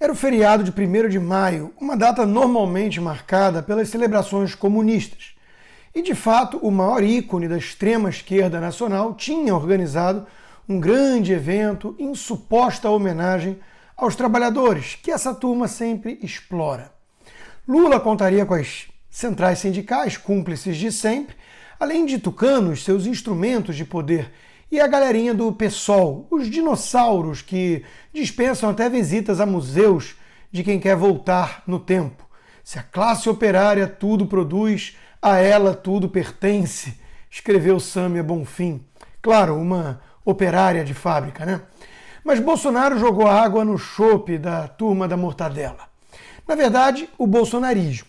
Era o feriado de 1º de maio, uma data normalmente marcada pelas celebrações comunistas. E, de fato, o maior ícone da extrema-esquerda nacional tinha organizado um grande evento em suposta homenagem aos trabalhadores, que essa turma sempre explora. Lula contaria com as centrais sindicais, cúmplices de sempre, além de tucanos, seus instrumentos de poder, e a galerinha do PSOL, os dinossauros que dispensam até visitas a museus de quem quer voltar no tempo. Se a classe operária tudo produz, a ela tudo pertence, escreveu Sâmia Bonfim. Claro, uma operária de fábrica, né? Mas Bolsonaro jogou água no chope da turma da mortadela. Na verdade, o bolsonarismo.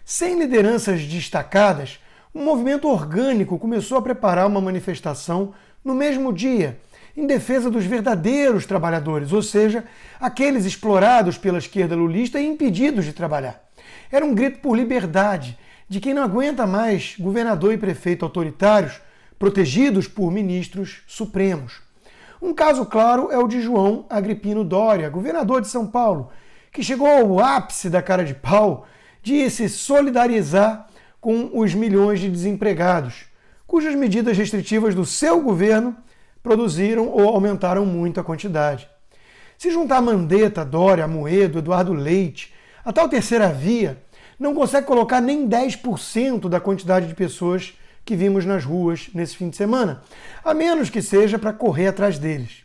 Sem lideranças destacadas, um movimento orgânico começou a preparar uma manifestação no mesmo dia, em defesa dos verdadeiros trabalhadores, ou seja, aqueles explorados pela esquerda lulista e impedidos de trabalhar. Era um grito por liberdade, de quem não aguenta mais governador e prefeito autoritários, protegidos por ministros supremos. Um caso claro é o de João Agripino Dória, governador de São Paulo, que chegou ao ápice da cara de pau de se solidarizar com os milhões de desempregados, cujas medidas restritivas do seu governo produziram ou aumentaram muito a quantidade. Se juntar Mandetta, Dória, Amoedo, Eduardo Leite, a tal terceira via, não consegue colocar nem 10% da quantidade de pessoas que vimos nas ruas nesse fim de semana, a menos que seja para correr atrás deles.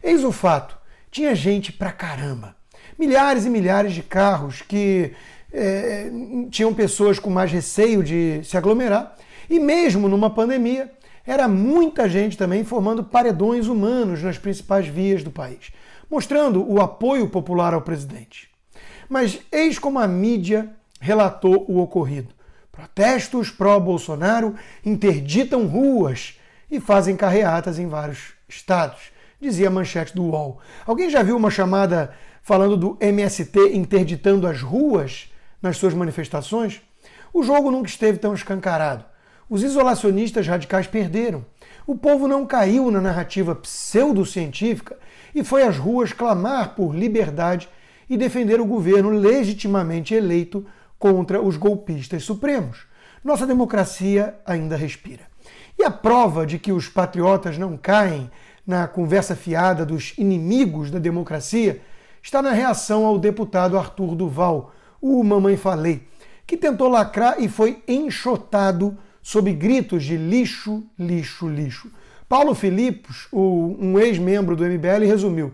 Eis o fato, tinha gente pra caramba. Milhares e milhares de carros que tinham pessoas com mais receio de se aglomerar, e mesmo numa pandemia, era muita gente também formando paredões humanos nas principais vias do país, mostrando o apoio popular ao presidente. Mas eis como a mídia relatou o ocorrido. Protestos pró-Bolsonaro interditam ruas e fazem carreatas em vários estados, dizia a manchete do UOL. Alguém já viu uma chamada falando do MST interditando as ruas nas suas manifestações? O jogo nunca esteve tão escancarado. Os isolacionistas radicais perderam. O povo não caiu na narrativa pseudocientífica e foi às ruas clamar por liberdade e defender o governo legitimamente eleito contra os golpistas supremos. Nossa democracia ainda respira. E a prova de que os patriotas não caem na conversa fiada dos inimigos da democracia está na reação ao deputado Arthur Duval, o Mamãe Falei, que tentou lacrar e foi enxotado sob gritos de lixo, lixo, lixo. Paulo Filipos, um ex-membro do MBL, resumiu: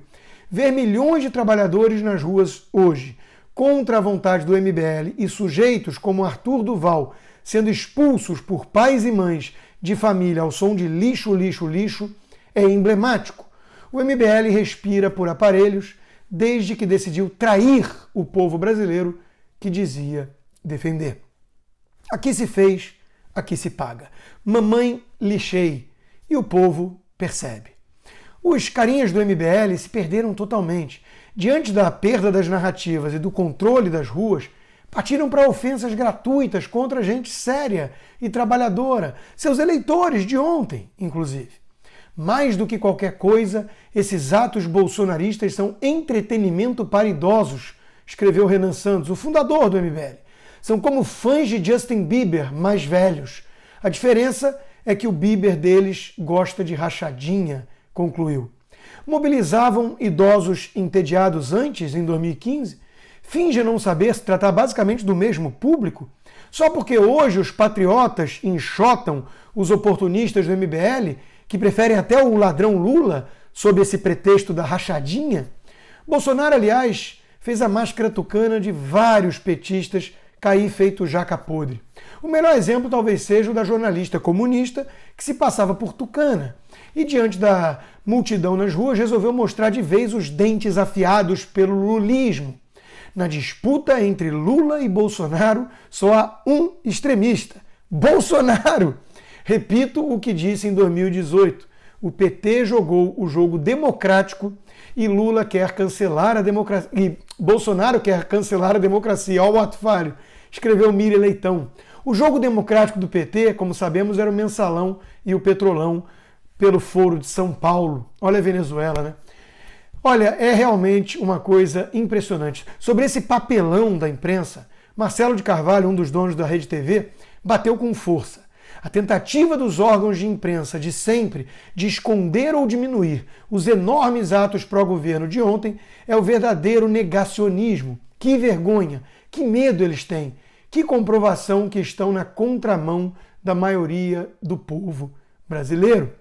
ver milhões de trabalhadores nas ruas hoje, contra a vontade do MBL, e sujeitos como Arthur Duval sendo expulsos por pais e mães de família ao som de lixo, lixo, lixo, é emblemático. O MBL respira por aparelhos desde que decidiu trair o povo brasileiro que dizia defender. Aqui se fez, aqui se paga. Mamãe lixei. E o povo percebe. Os carinhas do MBL se perderam totalmente. Diante da perda das narrativas e do controle das ruas, partiram para ofensas gratuitas contra gente séria e trabalhadora, seus eleitores de ontem, inclusive. Mais do que qualquer coisa, esses atos bolsonaristas são entretenimento para idosos, escreveu Renan Santos, o fundador do MBL. São como fãs de Justin Bieber mais velhos. A diferença é que o Bieber deles gosta de rachadinha, concluiu. Mobilizavam idosos entediados antes, em 2015? Finge não saber se tratar basicamente do mesmo público? Só porque hoje os patriotas enxotam os oportunistas do MBL, que preferem até o ladrão Lula, sob esse pretexto da rachadinha? Bolsonaro, aliás, fez a máscara tucana de vários petistas cair feito jaca podre. O melhor exemplo talvez seja o da jornalista comunista que se passava por tucana e, diante da multidão nas ruas, resolveu mostrar de vez os dentes afiados pelo lulismo. Na disputa entre Lula e Bolsonaro, só há um extremista: Bolsonaro! Repito o que disse em 2018. O PT jogou o jogo democrático e Lula quer cancelar a democracia. E Bolsonaro quer cancelar a democracia. Olha o ato falho, escreveu Miriam Leitão. O jogo democrático do PT, como sabemos, era o Mensalão e o Petrolão pelo Foro de São Paulo. Olha a Venezuela, né? Olha, é realmente uma coisa impressionante. Sobre esse papelão da imprensa, Marcelo de Carvalho, um dos donos da Rede TV, bateu com força. A tentativa dos órgãos de imprensa de sempre de esconder ou diminuir os enormes atos pró-governo de ontem é o verdadeiro negacionismo. Que vergonha, que medo eles têm, que comprovação que estão na contramão da maioria do povo brasileiro.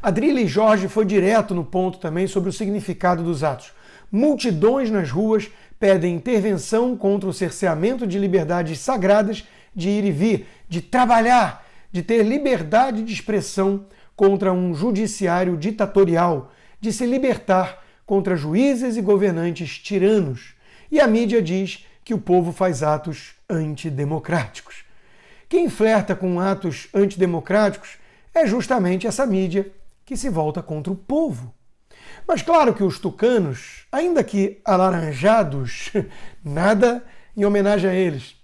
Adrilles Jorge foi direto no ponto também sobre o significado dos atos. Multidões nas ruas pedem intervenção contra o cerceamento de liberdades sagradas de ir e vir, de trabalhar, de ter liberdade de expressão contra um judiciário ditatorial, de se libertar contra juízes e governantes tiranos. E a mídia diz que o povo faz atos antidemocráticos. Quem flerta com atos antidemocráticos é justamente essa mídia que se volta contra o povo. Mas claro que os tucanos, ainda que alaranjados, nada em homenagem a eles,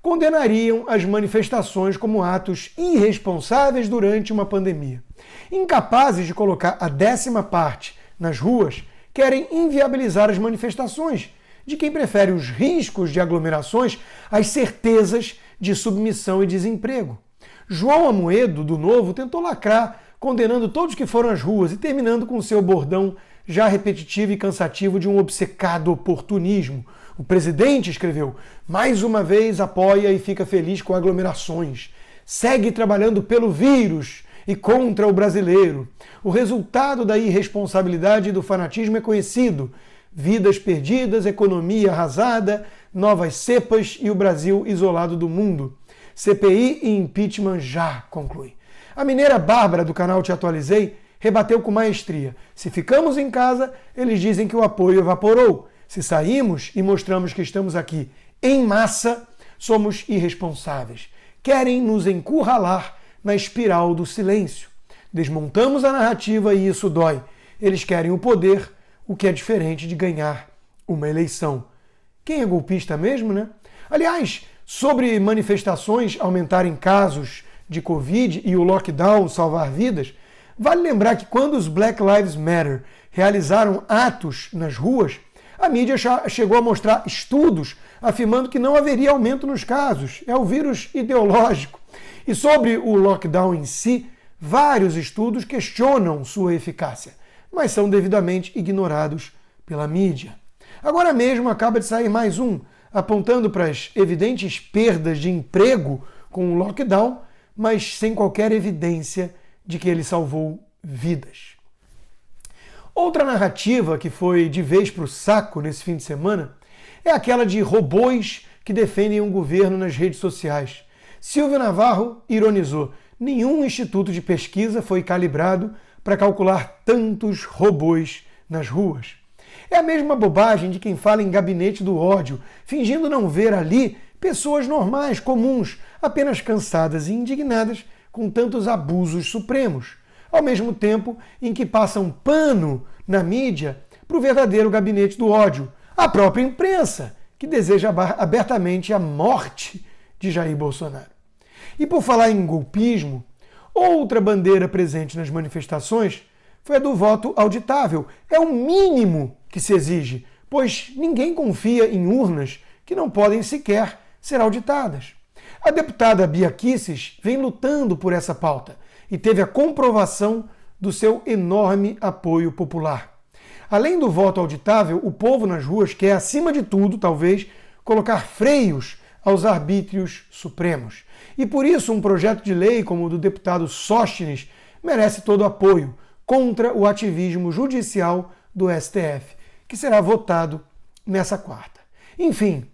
condenariam as manifestações como atos irresponsáveis durante uma pandemia. Incapazes de colocar a 10ª parte nas ruas, querem inviabilizar as manifestações de quem prefere os riscos de aglomerações às certezas de submissão e desemprego. João Amoedo, do Novo, tentou lacrar, condenando todos que foram às ruas e terminando com seu bordão já repetitivo e cansativo de um obcecado oportunismo. O presidente escreveu: mais uma vez apoia e fica feliz com aglomerações. Segue trabalhando pelo vírus e contra o brasileiro. O resultado da irresponsabilidade e do fanatismo é conhecido. Vidas perdidas, economia arrasada, novas cepas e o Brasil isolado do mundo. CPI e impeachment já, conclui. A mineira Bárbara, do canal Te Atualizei, rebateu com maestria. Se ficamos em casa, eles dizem que o apoio evaporou. Se saímos e mostramos que estamos aqui em massa, somos irresponsáveis. Querem nos encurralar na espiral do silêncio. Desmontamos a narrativa e isso dói. Eles querem o poder, o que é diferente de ganhar uma eleição. Quem é golpista mesmo, né? Aliás, sobre manifestações aumentarem casos de Covid e o lockdown salvar vidas, vale lembrar que quando os Black Lives Matter realizaram atos nas ruas, a mídia chegou a mostrar estudos afirmando que não haveria aumento nos casos. É o vírus ideológico. E sobre o lockdown em si, vários estudos questionam sua eficácia, mas são devidamente ignorados pela mídia. Agora mesmo acaba de sair mais um, apontando para as evidentes perdas de emprego com o lockdown, mas sem qualquer evidência de que ele salvou vidas. Outra narrativa que foi de vez para o saco nesse fim de semana é aquela de robôs que defendem um governo nas redes sociais. Silvio Navarro ironizou: nenhum instituto de pesquisa foi calibrado para calcular tantos robôs nas ruas. É a mesma bobagem de quem fala em gabinete do ódio, fingindo não ver ali pessoas normais, comuns, apenas cansadas e indignadas com tantos abusos supremos, ao mesmo tempo em que passam pano na mídia para o verdadeiro gabinete do ódio, a própria imprensa, que deseja abertamente a morte de Jair Bolsonaro. E por falar em golpismo, outra bandeira presente nas manifestações foi a do voto auditável. É o mínimo que se exige, pois ninguém confia em urnas que não podem sequer ser auditadas. A deputada Bia Kicis vem lutando por essa pauta e teve a comprovação do seu enorme apoio popular. Além do voto auditável, o povo nas ruas quer, acima de tudo, talvez, colocar freios aos arbítrios supremos. E por isso um projeto de lei como o do deputado Sóstenes merece todo o apoio contra o ativismo judicial do STF, que será votado nessa quarta. Enfim,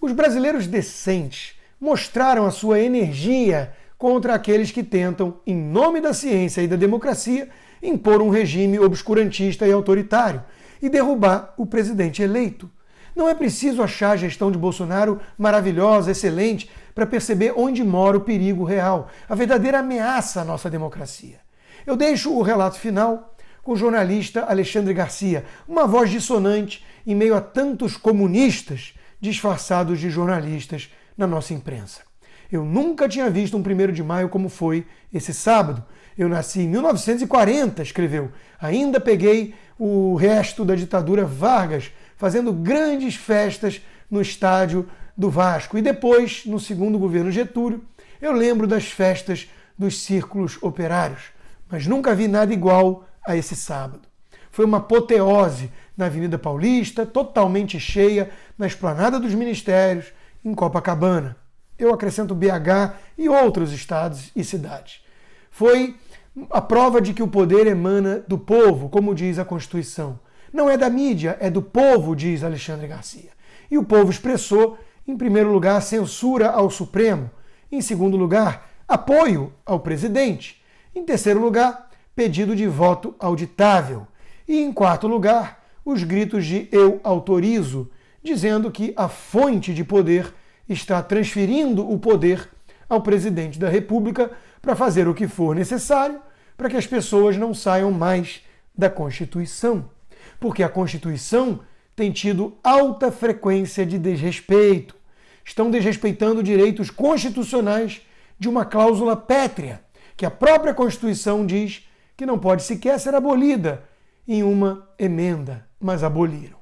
os brasileiros decentes mostraram a sua energia contra aqueles que tentam, em nome da ciência e da democracia, impor um regime obscurantista e autoritário e derrubar o presidente eleito. Não é preciso achar a gestão de Bolsonaro maravilhosa, excelente, para perceber onde mora o perigo real, a verdadeira ameaça à nossa democracia. Eu deixo o relato final com o jornalista Alexandre Garcia, uma voz dissonante em meio a tantos comunistas disfarçados de jornalistas na nossa imprensa. Eu nunca tinha visto um 1º de maio como foi esse sábado. Eu nasci em 1940, escreveu. Ainda peguei o resto da ditadura Vargas fazendo grandes festas no estádio do Vasco. E depois, no segundo governo Getúlio, eu lembro das festas dos círculos operários, mas nunca vi nada igual a esse sábado. Foi uma apoteose na Avenida Paulista, totalmente cheia, na Esplanada dos Ministérios, em Copacabana. Eu acrescento BH e outros estados e cidades. Foi a prova de que o poder emana do povo, como diz a Constituição. Não é da mídia, é do povo, diz Alexandre Garcia. E o povo expressou, em primeiro lugar, censura ao Supremo. Em segundo lugar, apoio ao presidente. Em terceiro lugar, pedido de voto auditável. E em quarto lugar, os gritos de eu autorizo, dizendo que a fonte de poder está transferindo o poder ao presidente da República para fazer o que for necessário para que as pessoas não saiam mais da Constituição. Porque a Constituição tem tido alta frequência de desrespeito. Estão desrespeitando direitos constitucionais de uma cláusula pétrea, que a própria Constituição diz que não pode sequer ser abolida em uma emenda, mas aboliram.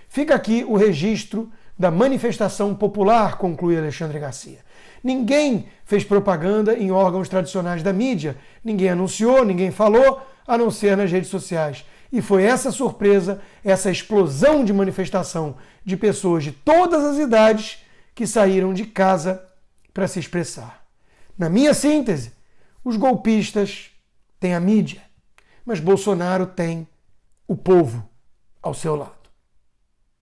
Fica aqui o registro da manifestação popular, conclui Alexandre Garcia. Ninguém fez propaganda em órgãos tradicionais da mídia, ninguém anunciou, ninguém falou, a não ser nas redes sociais. E foi essa surpresa, essa explosão de manifestação de pessoas de todas as idades que saíram de casa para se expressar. Na minha síntese, os golpistas têm a mídia, mas Bolsonaro tem o povo ao seu lado.